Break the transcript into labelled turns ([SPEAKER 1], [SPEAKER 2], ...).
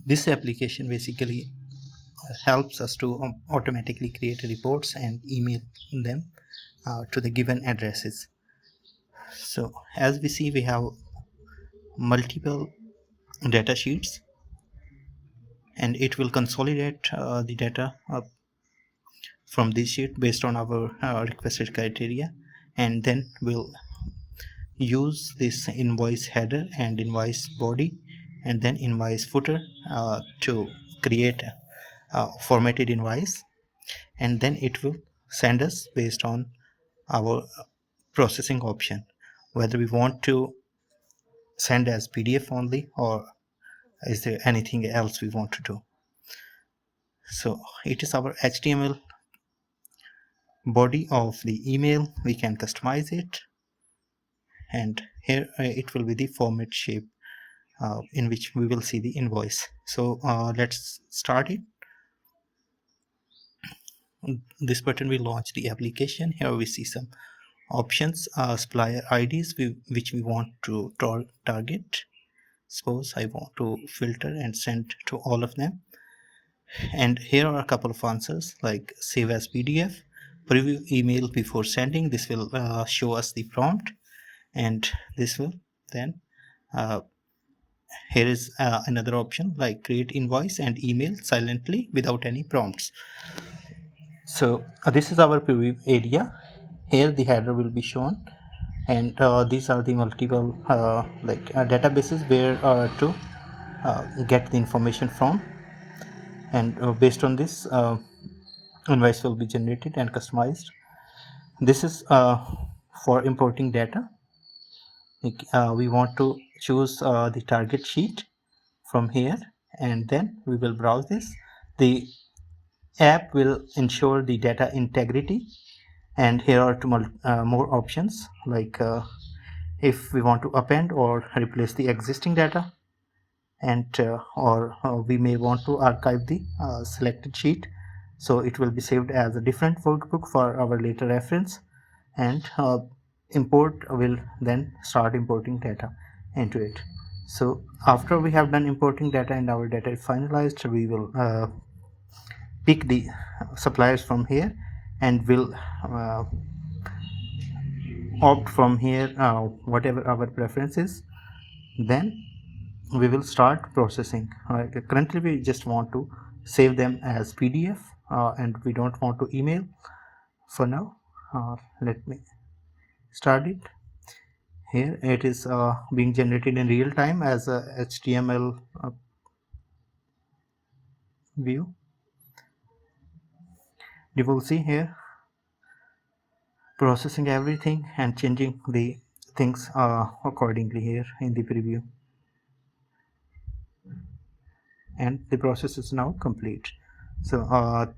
[SPEAKER 1] This application basically helps us to automatically create reports and email them to the given addresses. So as we see, we have multiple data sheets, and it will consolidate the data from this sheet based on our requested criteria, and then we'll use this invoice header and invoice body and then invoice footer to create a formatted invoice, and then it will send us based on our processing option whether we want to send as PDF only or is there anything else we want to do. So it is our HTML body of the email. We can customize it, and here it will be the format shape in which we will see the invoice. So let's start it. This button will launch the application. Here we see some options, supplier IDs which we want to target. Suppose I want to filter and send to all of them, and here are a couple of answers like save as PDF, preview email before sending. This will show us the prompt, and this will then here is another option like create invoice and email silently without any prompts. So this is our preview area. Here the header will be shown, and these are the multiple databases where to get the information from, and based on this invoice will be generated and customized. This is for importing data. We want to choose the target sheet from here, and then we will browse this. The app will ensure the data integrity, and here are two more options like if we want to append or replace the existing data, and or we may want to archive the selected sheet, so it will be saved as a different workbook for our later reference, and import will then start importing data into it. So after we have done importing data and our data is finalized, we will pick the suppliers from here, and will opt from here whatever our preference is. Then we will start processing. Currently we just want to save them as PDF, and we don't want to email for now. Let me start it. Here it is being generated in real time as a HTML view. You will see here processing everything and changing the things accordingly here in the preview, and the process is now complete. So